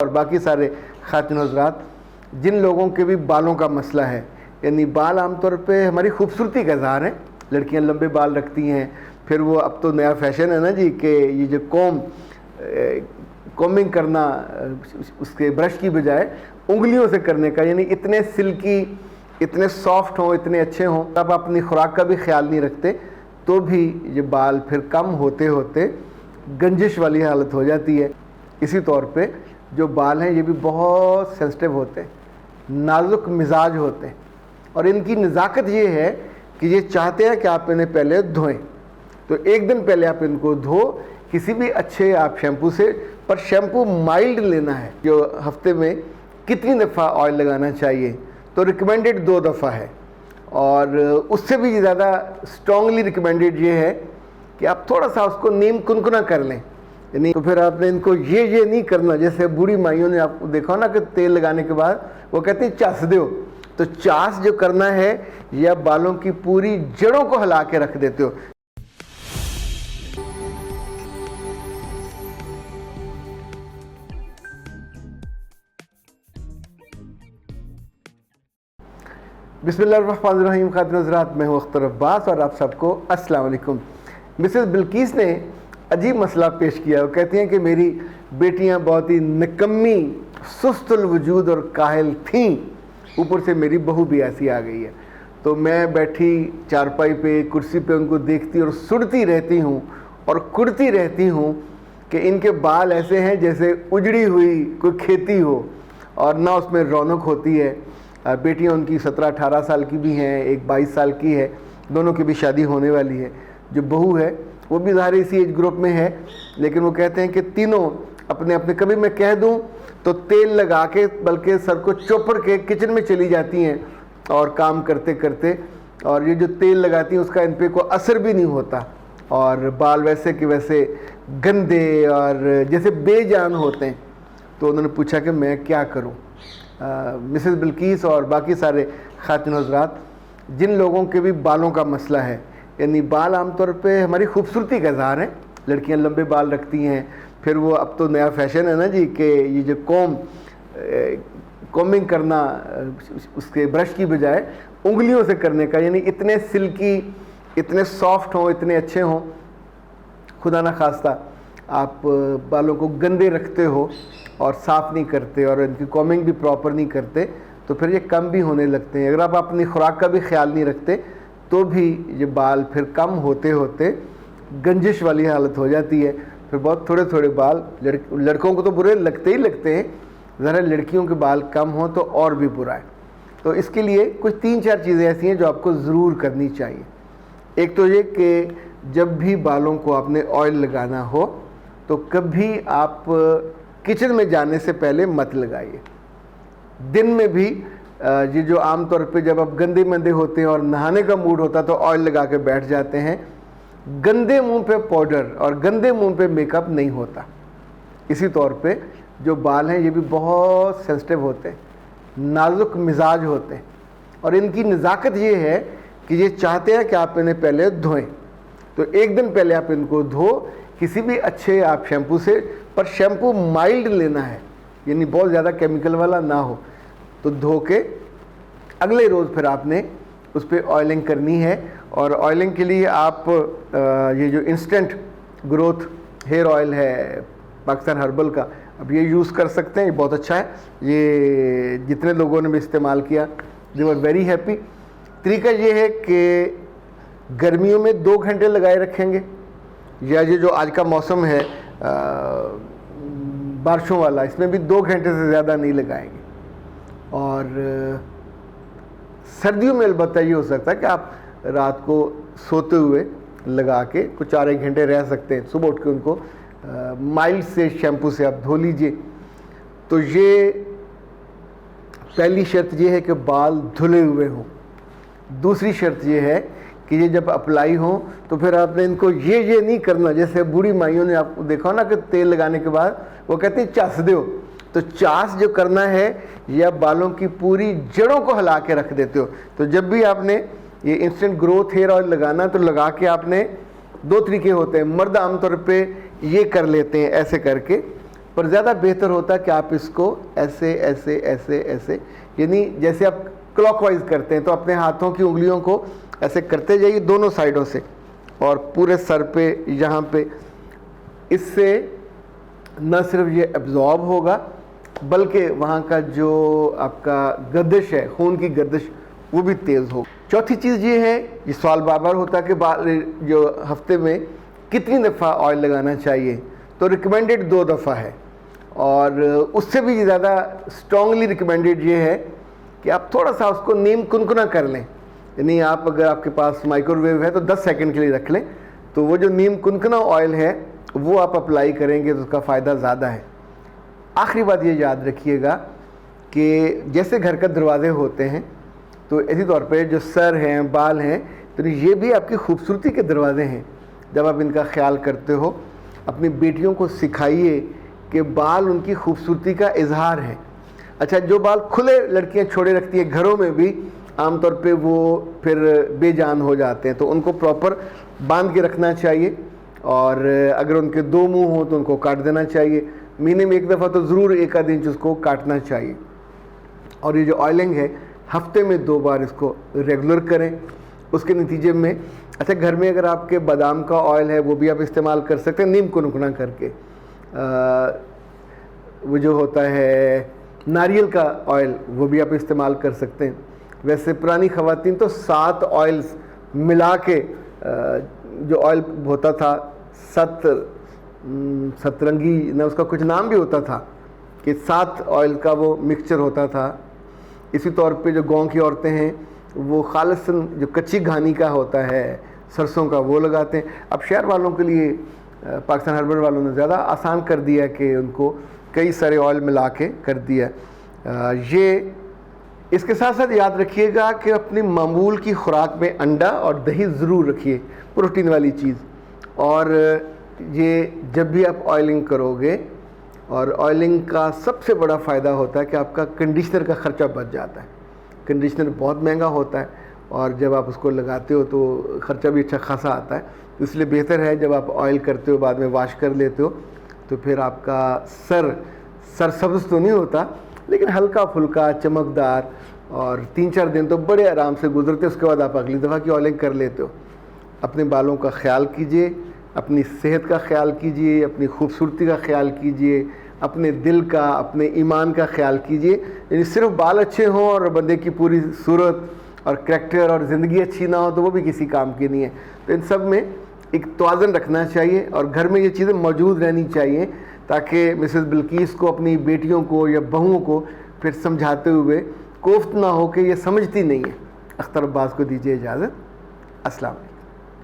اور باقی سارے خواتین حضرات جن لوگوں کے بھی بالوں کا مسئلہ ہے، یعنی بال عام طور پہ ہماری خوبصورتی کا اظہار ہے. لڑکیاں لمبے بال رکھتی ہیں، پھر وہ اب تو نیا فیشن ہے نا جی کہ یہ جو کومنگ کرنا اس کے برش کی بجائے انگلیوں سے کرنے کا، یعنی اتنے سلکی، اتنے سافٹ ہوں، اتنے اچھے ہوں. اب اپنی خوراک کا بھی خیال نہیں رکھتے تو بھی یہ بال پھر کم ہوتے ہوتے گنجش والی حالت ہو جاتی ہے. اسی طور پہ جو بال ہیں یہ بھی بہت سینسٹیو ہوتے ہیں، نازک مزاج ہوتے ہیں، اور ان کی نزاکت یہ ہے کہ یہ چاہتے ہیں کہ آپ انہیں پہلے دھوئیں. تو ایک دن پہلے آپ ان کو دھو کسی بھی اچھے آپ شیمپو سے، پر شیمپو مائلڈ لینا ہے. جو ہفتے میں کتنی دفعہ آئل لگانا چاہیے، تو ریکمینڈڈ 2 دفعہ ہے، اور اس سے بھی زیادہ اسٹرانگلی ریکمینڈڈ یہ ہے کہ آپ تھوڑا سا اس کو نیم کنکنا کر لیں. یعنی تو پھر آپ نے ان کو یہ نہیں کرنا، جیسے بوڑھی مائیوں نے آپ کو دیکھا نا کہ تیل لگانے کے بعد وہ کہتے ہیں چاس دیو، تو چاس جو کرنا ہے یہ آپ بالوں کی پوری جڑوں کو ہلا کے رکھ دیتے ہو. بسم اللہ الرحمن الرحیم. خاتون حضرات، میں ہوں اختر عباس اور آپ سب کو السلام علیکم. مسز بلقیس نے عجیب مسئلہ پیش کیا. وہ کہتی ہیں کہ میری بیٹیاں بہت ہی نکمی، سست الوجود اور کاہل تھیں، اوپر سے میری بہو بھی ایسی آ گئی ہے. تو میں بیٹھی چارپائی پہ، کرسی پہ ان کو دیکھتی اور سڑتی رہتی ہوں اور کڑتی رہتی ہوں کہ ان کے بال ایسے ہیں جیسے اجڑی ہوئی کوئی کھیتی ہو، اور نہ اس میں رونق ہوتی ہے. بیٹیاں ان کی 17-18 سال کی بھی ہیں، ایک 22 سال کی ہے، دونوں کی بھی شادی ہونے والی ہے. جو بہو ہے وہ بھی ظاہر اسی ایج گروپ میں ہے، لیکن وہ کہتے ہیں کہ تینوں اپنے کبھی میں کہہ دوں تو تیل لگا کے بلکہ سر کو چوپڑ کے کچن میں چلی جاتی ہیں اور کام کرتے کرتے، اور یہ جو تیل لگاتی ہیں اس کا ان پہ کوئی اثر بھی نہیں ہوتا، اور بال ویسے کہ ویسے گندے اور جیسے بے جان ہوتے ہیں. تو انہوں نے پوچھا کہ میں کیا کروں. مسز بلقیس اور باقی سارے خواتین حضرات جن لوگوں کے بھی بالوں کا مسئلہ ہے، یعنی بال عام طور پہ ہماری خوبصورتی کا اظہار ہے. لڑکیاں لمبے بال رکھتی ہیں، پھر وہ اب تو نیا فیشن ہے نا جی کہ یہ جو کومنگ کرنا اس کے برش کی بجائے انگلیوں سے کرنے کا، یعنی اتنے سلکی، اتنے سافٹ ہوں، اتنے اچھے ہوں. خدا نہ خواستہ آپ بالوں کو گندے رکھتے ہو اور صاف نہیں کرتے اور ان کی کومنگ بھی پراپر نہیں کرتے تو پھر یہ کم بھی ہونے لگتے ہیں. اگر آپ اپنی خوراک کا بھی خیال نہیں رکھتے تو بھی یہ بال پھر کم ہوتے ہوتے گنجش والی حالت ہو جاتی ہے. پھر بہت تھوڑے تھوڑے بال لڑکوں کو تو برے لگتے ہی لگتے ہیں، ذرا لڑکیوں کے بال کم ہوں تو اور بھی برا ہے. تو اس کے لیے کچھ 3-4 چیزیں ایسی ہیں جو آپ کو ضرور کرنی چاہیے. ایک تو یہ کہ جب بھی بالوں کو آپ نے آئل لگانا ہو تو کبھی آپ کچن میں جانے سے پہلے مت لگائیے. دن میں بھی یہ جو عام طور پہ جب آپ گندے مندے ہوتے ہیں اور نہانے کا موڈ ہوتا تو آئل لگا کے بیٹھ جاتے ہیں، گندے منہ پہ پاؤڈر اور گندے منہ پہ میک اپ نہیں ہوتا. اسی طور پہ جو بال ہیں یہ بھی بہت سینسٹیو ہوتے ہیں، نازک مزاج ہوتے ہیں، اور ان کی نزاکت یہ ہے کہ یہ چاہتے ہیں کہ آپ انہیں پہلے دھوئیں. تو ایک دن پہلے آپ ان کو دھو کسی بھی اچھے آپ شیمپو سے، پر شیمپو مائلڈ لینا ہے، یعنی بہت زیادہ کیمیکل والا نہ ہو. تو دھو کے اگلے روز پھر آپ نے اس پہ آئلنگ کرنی ہے. اور آئلنگ کے لیے آپ یہ جو انسٹنٹ گروتھ ہیئر آئل ہے پاکستان ہربل کا، اب یہ یوز کر سکتے ہیں. یہ بہت اچھا ہے. یہ جتنے لوگوں نے بھی استعمال کیا دے ور ویری ہیپی. طریقہ یہ ہے کہ گرمیوں میں 2 گھنٹے لگائے رکھیں گے، یا یہ جو آج کا موسم ہے بارشوں والا، اس میں بھی 2 گھنٹے سے زیادہ نہیں لگائیں گے. اور سردیوں میں البتہ یہ ہو سکتا ہے کہ آپ رات کو سوتے ہوئے لگا کے کچھ 4-1 گھنٹے رہ سکتے ہیں. صبح اٹھ کے ان کو مائلڈ سے شیمپو سے آپ دھو لیجئے. تو یہ پہلی شرط یہ ہے کہ بال دھلے ہوئے ہوں. دوسری شرط یہ ہے کہ یہ جب اپلائی ہوں تو پھر آپ نے ان کو یہ نہیں کرنا، جیسے بوڑھی مائیوں نے آپ کو دیکھا نا کہ تیل لگانے کے بعد وہ کہتے ہیں چاس دیو، تو چاس جو کرنا ہے یہ آپ بالوں کی پوری جڑوں کو ہلا کے رکھ دیتے ہو. تو جب بھی آپ نے یہ انسٹنٹ گروتھ ہیئر آئل لگانا تو لگا کے آپ نے 2 طریقے ہوتے ہیں. مرد عام طور پہ یہ کر لیتے ہیں ایسے کر کے، پر زیادہ بہتر ہوتا ہے کہ آپ اس کو ایسے ایسے ایسے ایسے، یعنی جیسے آپ کلاک وائز کرتے ہیں تو اپنے ہاتھوں کی انگلیوں کو ایسے کرتے جائیے دونوں سائڈوں سے، اور پورے سر پہ یہاں پہ. اس سے نہ صرف یہ ایبزارب ہوگا بلکہ وہاں کا جو آپ کا گردش ہے، خون کی گردش، وہ بھی تیز ہو. چوتھی چیز یہ ہے، یہ سوال بار بار ہوتا ہے کہ جو ہفتے میں کتنی دفعہ آئل لگانا چاہیے، تو ریکمینڈڈ 2 دفعہ ہے، اور اس سے بھی زیادہ اسٹرانگلی ریکمینڈڈ یہ ہے کہ آپ تھوڑا سا اس کو نیم کنکنا کر لیں. یعنی آپ اگر آپ کے پاس مائکرو ویو ہے تو 10 سیکنڈ کے لیے رکھ لیں، تو وہ جو نیم کنکنا آئل ہے وہ آپ اپلائی کریں گے تو اس کا فائدہ زیادہ ہے. آخری بات یہ یاد رکھیے گا کہ جیسے گھر کا دروازے ہوتے ہیں تو اسی طور پہ جو سر ہیں، بال ہیں، تو یہ بھی آپ کی خوبصورتی کے دروازے ہیں. جب آپ ان کا خیال کرتے ہو، اپنی بیٹیوں کو سکھائیے کہ بال ان کی خوبصورتی کا اظہار ہے. اچھا، جو بال کھلے لڑکیاں چھوڑے رکھتی ہیں گھروں میں بھی، عام طور پہ وہ پھر بے جان ہو جاتے ہیں، تو ان کو پراپر باندھ کے رکھنا چاہیے، اور اگر ان کے 2 منہ ہوں تو ان کو کاٹ دینا چاہیے. مہینے میں 1 دفعہ تو ضرور 1 انچ اس کو کاٹنا چاہیے. اور یہ جو آئلنگ ہے ہفتے میں 2 بار اس کو ریگولر کریں. اس کے نتیجے میں اچھا، گھر میں اگر آپ کے بادام کا آئل ہے وہ بھی آپ استعمال کر سکتے ہیں نیم کنکنا کر کے. وہ جو ہوتا ہے ناریل کا آئل وہ بھی آپ استعمال کر سکتے ہیں. ویسے پرانی خواتین تو 7 آئلز ملا کے جو آئل ہوتا تھا، 7 رنگی نہ، اس کا کچھ نام بھی ہوتا تھا کہ 7 آئل کا وہ مکسچر ہوتا تھا. اسی طور پہ جو گاؤں کی عورتیں ہیں وہ خالصاً جو کچی گھانی کا ہوتا ہے سرسوں کا وہ لگاتے ہیں. اب شہر والوں کے لیے پاکستان ہربل والوں نے زیادہ آسان کر دیا کہ ان کو کئی سارے آئل ملا کے کر دیا. یہ اس کے ساتھ ساتھ یاد رکھیے گا کہ اپنی معمول کی خوراک میں انڈا اور دہی ضرور رکھیے، پروٹین والی چیز. اور یہ جب بھی آپ آئلنگ کرو گے، اور آئلنگ کا سب سے بڑا فائدہ ہوتا ہے کہ آپ کا کنڈیشنر کا خرچہ بچ جاتا ہے. کنڈیشنر بہت مہنگا ہوتا ہے، اور جب آپ اس کو لگاتے ہو تو خرچہ بھی اچھا خاصا آتا ہے. اس لیے بہتر ہے جب آپ آئل کرتے ہو بعد میں واش کر لیتے ہو تو پھر آپ کا سر سبز تو نہیں ہوتا لیکن ہلکا پھلکا چمکدار، اور 3-4 دن تو بڑے آرام سے گزرتے. اس کے بعد آپ اگلی دفعہ کی آئلنگ کر لیتے ہو. اپنے بالوں کا خیال کیجئے، اپنی صحت کا خیال کیجئے، اپنی خوبصورتی کا خیال کیجئے، اپنے دل کا، اپنے ایمان کا خیال کیجئے. یعنی صرف بال اچھے ہوں اور بندے کی پوری صورت اور کریکٹر اور زندگی اچھی نہ ہو تو وہ بھی کسی کام کی نہیں ہے. تو ان سب میں ایک توازن رکھنا چاہیے، اور گھر میں یہ چیزیں موجود رہنی چاہیے تاکہ مسز بلقیس کو، اپنی بیٹیوں کو یا بہوؤں کو پھر سمجھاتے ہوئے کوفت نہ ہو کہ یہ سمجھتی نہیں ہے. اختر عباس کو دیجیے اجازت. السلام علیکم.